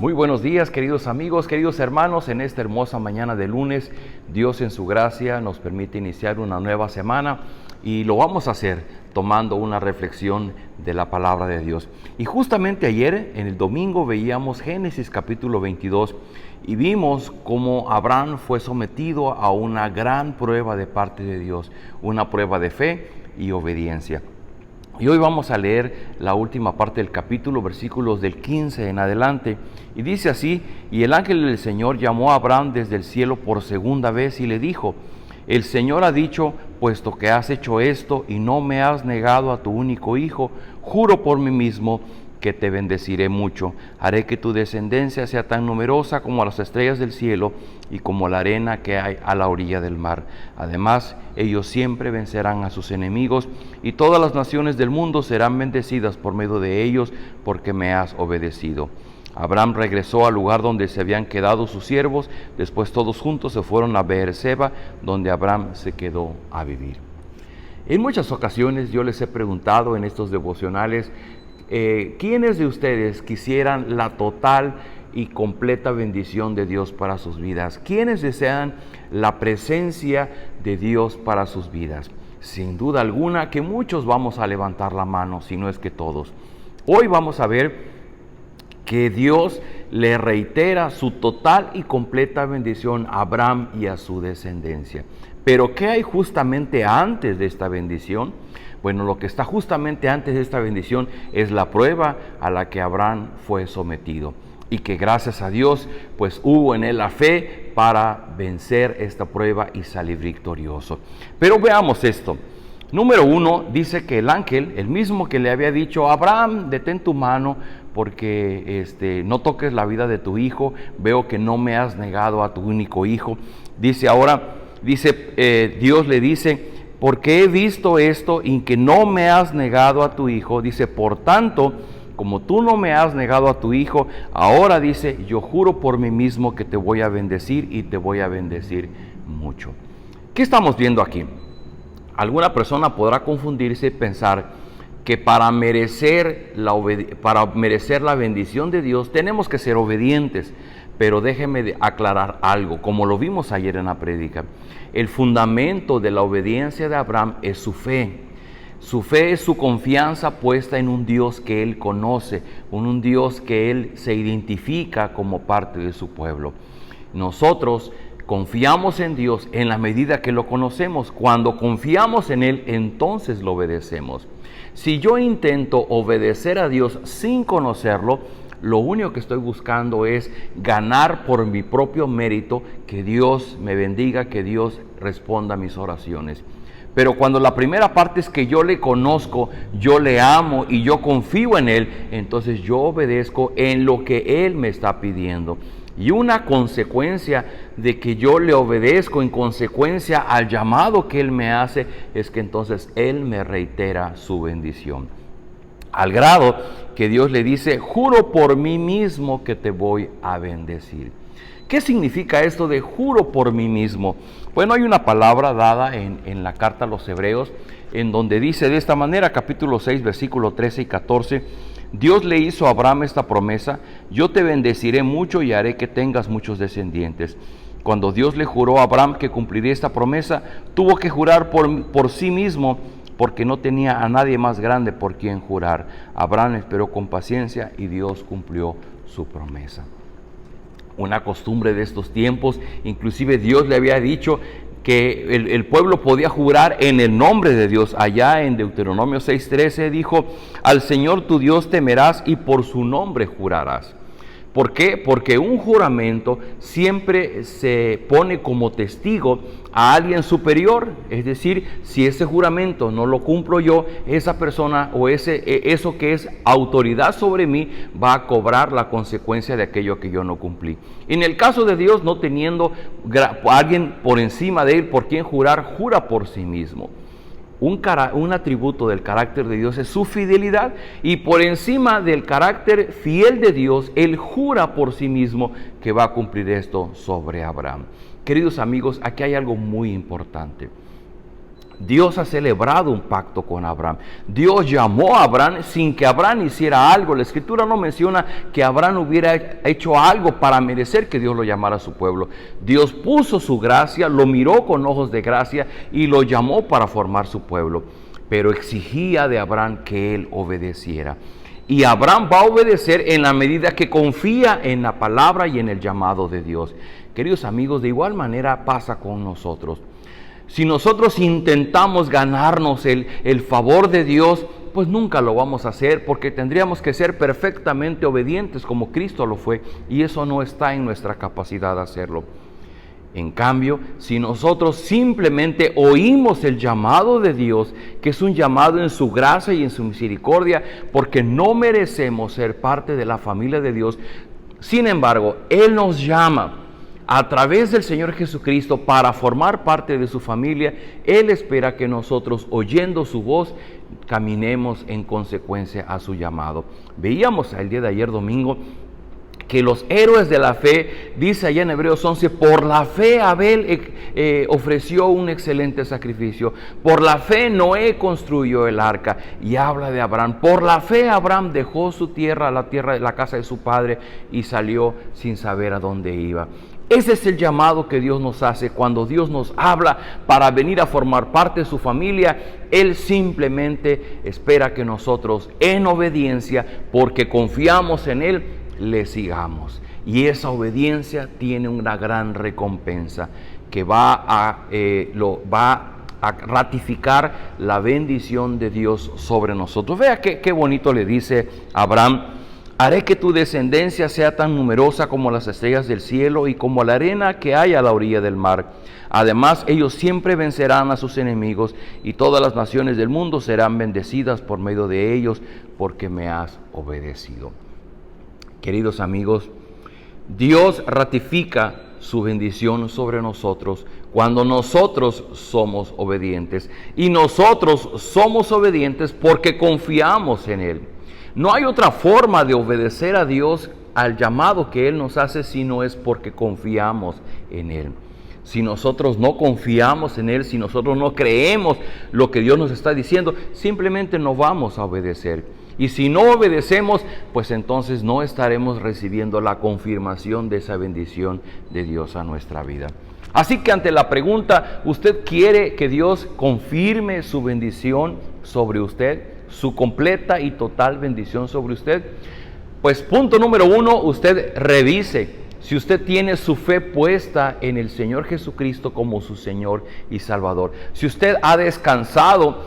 Muy buenos días, queridos amigos, queridos hermanos. En esta hermosa mañana de lunes, Dios en su gracia nos permite iniciar una nueva semana y lo vamos a hacer tomando una reflexión de la palabra de Dios. Y justamente ayer, en el domingo, veíamos Génesis capítulo 22 y vimos cómo Abraham fue sometido a una gran prueba de parte de Dios, una prueba de fe y obediencia. Y hoy vamos a leer la última parte del capítulo, versículos del 15 en adelante. Y dice así: y el ángel del Señor llamó a Abraham desde el cielo por segunda vez y le dijo: el Señor ha dicho, puesto que has hecho esto y no me has negado a tu único hijo, juro por mí mismo que te bendeciré mucho. Haré que tu descendencia sea tan numerosa como las estrellas del cielo y como la arena que hay a la orilla del mar. Además, ellos siempre vencerán a sus enemigos y todas las naciones del mundo serán bendecidas por medio de ellos, porque me has obedecido. Abraham regresó al lugar donde se habían quedado sus siervos. Después todos juntos se fueron a Beerseba, donde Abraham se quedó a vivir. En muchas ocasiones yo les he preguntado en estos devocionales, ¿quiénes de ustedes quisieran la total y completa bendición de Dios para sus vidas? ¿Quiénes desean la presencia de Dios para sus vidas? Sin duda alguna que muchos vamos a levantar la mano, si no es que todos. Hoy vamos a ver que Dios le reitera su total y completa bendición a Abraham y a su descendencia. Pero ¿qué hay justamente antes de esta bendición? Bueno, lo que está justamente antes de esta bendición es la prueba a la que Abraham fue sometido. Y que gracias a Dios, pues hubo en él la fe para vencer esta prueba y salir victorioso. Pero veamos esto. Número 1, dice que el ángel, el mismo que le había dicho: Abraham, detén tu mano porque no toques la vida de tu hijo, veo que no me has negado a tu único hijo. Dios le dice: porque he visto esto y que no me has negado a tu hijo. Dice: por tanto, como tú no me has negado a tu hijo, ahora dice, yo juro por mí mismo que te voy a bendecir y te voy a bendecir mucho. ¿Qué estamos viendo aquí? Alguna persona podrá confundirse y pensar que para merecer la bendición de Dios tenemos que ser obedientes. Pero déjeme aclarar algo, como lo vimos ayer en la prédica. El fundamento de la obediencia de Abraham es su fe. Su fe es su confianza puesta en un Dios que él conoce, en un Dios que él se identifica como parte de su pueblo. Nosotros confiamos en Dios en la medida que lo conocemos. Cuando confiamos en Él, entonces lo obedecemos. Si yo intento obedecer a Dios sin conocerlo, lo único que estoy buscando es ganar por mi propio mérito, que Dios me bendiga, que Dios responda a mis oraciones. Pero cuando la primera parte es que yo le conozco, yo le amo y yo confío en Él, entonces yo obedezco en lo que Él me está pidiendo. Y una consecuencia de que yo le obedezco en consecuencia al llamado que Él me hace es que entonces Él me reitera su bendición. Al grado que Dios le dice: juro por mí mismo que te voy a bendecir. ¿Qué significa esto de juro por mí mismo? Bueno, hay una palabra dada en la carta a los Hebreos, en donde dice de esta manera, capítulo 6, versículo 13 y 14, Dios le hizo a Abraham esta promesa: yo te bendeciré mucho y haré que tengas muchos descendientes. Cuando Dios le juró a Abraham que cumpliría esta promesa, tuvo que jurar por sí mismo, porque no tenía a nadie más grande por quien jurar. Abraham esperó con paciencia y Dios cumplió su promesa. Una costumbre de estos tiempos, inclusive Dios le había dicho que el pueblo podía jurar en el nombre de Dios. Allá en Deuteronomio 6:13 dijo: al Señor tu Dios temerás y por su nombre jurarás. ¿Por qué? Porque un juramento siempre se pone como testigo a alguien superior. Es decir, si ese juramento no lo cumplo yo, esa persona o eso que es autoridad sobre mí va a cobrar la consecuencia de aquello que yo no cumplí. En el caso de Dios, no teniendo alguien por encima de él por quien jurar, jura por sí mismo. Un atributo del carácter de Dios es su fidelidad, y por encima del carácter fiel de Dios, Él jura por sí mismo que va a cumplir esto sobre Abraham. Queridos amigos, aquí hay algo muy importante. Dios ha celebrado un pacto con Abraham. Dios llamó a Abraham sin que Abraham hiciera algo. La Escritura no menciona que Abraham hubiera hecho algo para merecer que Dios lo llamara a su pueblo. Dios puso su gracia, lo miró con ojos de gracia y lo llamó para formar su pueblo. Pero exigía de Abraham que él obedeciera. Y Abraham va a obedecer en la medida que confía en la palabra y en el llamado de Dios. Queridos amigos, de igual manera pasa con nosotros. Si nosotros intentamos ganarnos el favor de Dios, pues nunca lo vamos a hacer, porque tendríamos que ser perfectamente obedientes como Cristo lo fue, y eso no está en nuestra capacidad de hacerlo. En cambio, si nosotros simplemente oímos el llamado de Dios, que es un llamado en su gracia y en su misericordia, porque no merecemos ser parte de la familia de Dios, sin embargo, Él nos llama a través del Señor Jesucristo para formar parte de su familia. Él espera que nosotros, oyendo su voz, caminemos en consecuencia a su llamado. Veíamos el día de ayer domingo que los héroes de la fe, dice allá en Hebreos 11, por la fe Abel ofreció un excelente sacrificio, por la fe Noé construyó el arca, y habla de Abraham. Por la fe Abraham dejó su tierra, la casa de su padre, y salió sin saber a dónde iba. Ese es el llamado que Dios nos hace. Cuando Dios nos habla para venir a formar parte de su familia, Él simplemente espera que nosotros, en obediencia, porque confiamos en Él, le sigamos. Y esa obediencia tiene una gran recompensa que va a ratificar la bendición de Dios sobre nosotros. Vea qué bonito le dice Abraham: haré que tu descendencia sea tan numerosa como las estrellas del cielo y como la arena que hay a la orilla del mar. Además, ellos siempre vencerán a sus enemigos, y todas las naciones del mundo serán bendecidas por medio de ellos, porque me has obedecido. Queridos amigos, Dios ratifica su bendición sobre nosotros cuando nosotros somos obedientes. Y nosotros somos obedientes porque confiamos en Él. No hay otra forma de obedecer a Dios, al llamado que Él nos hace, si no es porque confiamos en Él. Si nosotros no confiamos en Él, si nosotros no creemos lo que Dios nos está diciendo, simplemente no vamos a obedecer. Y si no obedecemos, pues entonces no estaremos recibiendo la confirmación de esa bendición de Dios a nuestra vida. Así que ante la pregunta, ¿usted quiere que Dios confirme su bendición sobre usted? Su completa y total bendición sobre usted. Pues punto número 1, usted revise si usted tiene su fe puesta en el Señor Jesucristo como su Señor y Salvador. Si usted ha descansado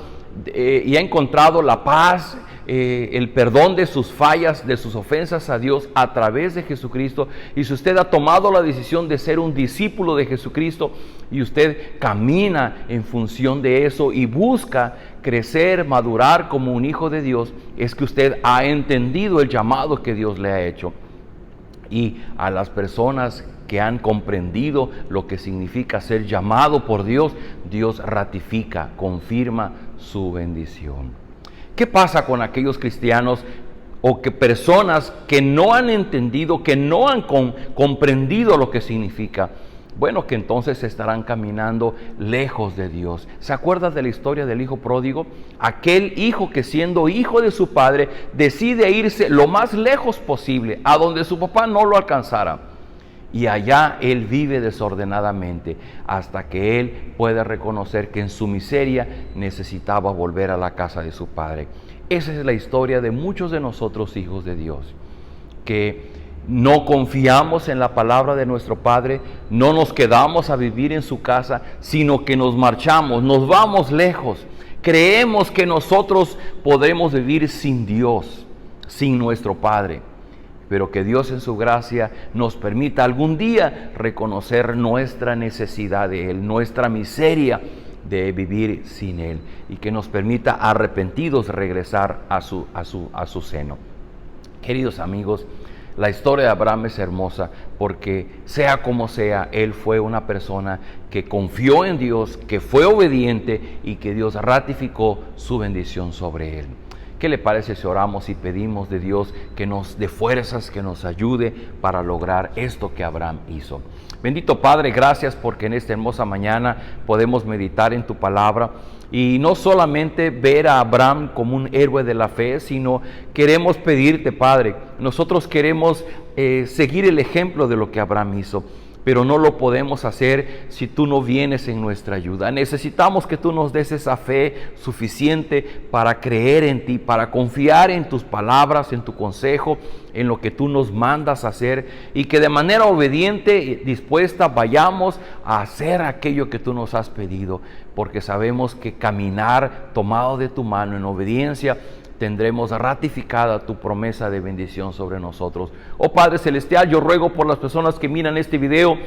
y ha encontrado la paz, el perdón de sus fallas, de sus ofensas a Dios a través de Jesucristo, y si usted ha tomado la decisión de ser un discípulo de Jesucristo y usted camina en función de eso y busca crecer, madurar como un hijo de Dios, es que usted ha entendido el llamado que Dios le ha hecho. Y a las personas que han comprendido lo que significa ser llamado por Dios, Dios ratifica, confirma su bendición. ¿Qué pasa con aquellos cristianos o que personas que no han entendido, que no han comprendido lo que significa? Bueno, que entonces estarán caminando lejos de Dios. ¿Se acuerda de la historia del hijo pródigo? Aquel hijo que, siendo hijo de su padre, decide irse lo más lejos posible, a donde su papá no lo alcanzara. Y allá él vive desordenadamente hasta que él pueda reconocer que en su miseria necesitaba volver a la casa de su padre. Esa es la historia de muchos de nosotros, hijos de Dios, que no confiamos en la palabra de nuestro Padre, no nos quedamos a vivir en su casa, sino que nos marchamos, nos vamos lejos. Creemos que nosotros podremos vivir sin Dios, sin nuestro Padre, pero que Dios en su gracia nos permita algún día reconocer nuestra necesidad de Él, nuestra miseria de vivir sin Él, y que nos permita arrepentidos regresar a su seno. Queridos amigos, la historia de Abraham es hermosa porque, sea como sea, él fue una persona que confió en Dios, que fue obediente y que Dios ratificó su bendición sobre él. ¿Qué le parece si oramos y pedimos de Dios que nos dé fuerzas, que nos ayude para lograr esto que Abraham hizo? Bendito Padre, gracias porque en esta hermosa mañana podemos meditar en tu palabra y no solamente ver a Abraham como un héroe de la fe, sino queremos pedirte, Padre, nosotros queremos seguir el ejemplo de lo que Abraham hizo. Pero no lo podemos hacer si tú no vienes en nuestra ayuda. Necesitamos que tú nos des esa fe suficiente para creer en ti, para confiar en tus palabras, en tu consejo, en lo que tú nos mandas a hacer, y que de manera obediente y dispuesta vayamos a hacer aquello que tú nos has pedido, porque sabemos que caminar tomado de tu mano en obediencia tendremos ratificada tu promesa de bendición sobre nosotros. Oh Padre Celestial, yo ruego por las personas que miran este video,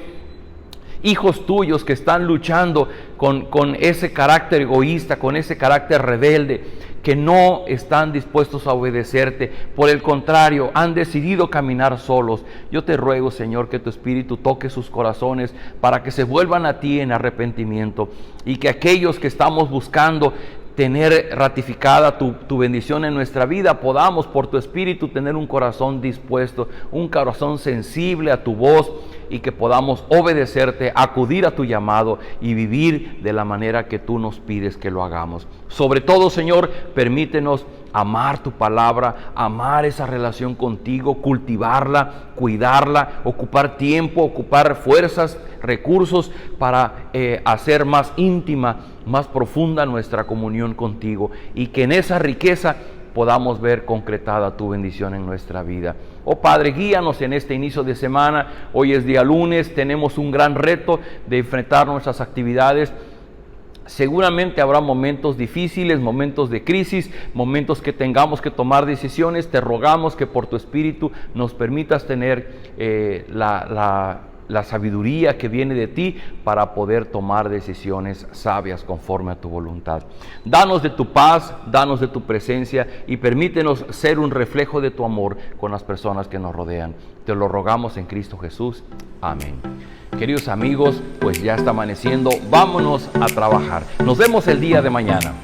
hijos tuyos que están luchando con ese carácter egoísta, con ese carácter rebelde, que no están dispuestos a obedecerte, por el contrario, han decidido caminar solos. Yo te ruego, Señor, que tu Espíritu toque sus corazones para que se vuelvan a ti en arrepentimiento, y que aquellos que estamos buscando tener ratificada tu bendición en nuestra vida, podamos por tu Espíritu tener un corazón dispuesto, un corazón sensible a tu voz, y que podamos obedecerte, acudir a tu llamado y vivir de la manera que tú nos pides que lo hagamos. Sobre todo, Señor, permítenos amar tu palabra, amar esa relación contigo, cultivarla, cuidarla, ocupar tiempo, ocupar fuerzas, recursos para hacer más íntima, más profunda nuestra comunión contigo, y que en esa riqueza podamos ver concretada tu bendición en nuestra vida. Oh Padre, guíanos en este inicio de semana. Hoy es día lunes, tenemos un gran reto de enfrentar nuestras actividades. Seguramente habrá momentos difíciles, momentos de crisis, momentos que tengamos que tomar decisiones. Te rogamos que por tu Espíritu nos permitas tener la sabiduría que viene de ti para poder tomar decisiones sabias conforme a tu voluntad. Danos de tu paz, danos de tu presencia, y permítenos ser un reflejo de tu amor con las personas que nos rodean. Te lo rogamos en Cristo Jesús. Amén. Queridos amigos, pues ya está amaneciendo, vámonos a trabajar. Nos vemos el día de mañana.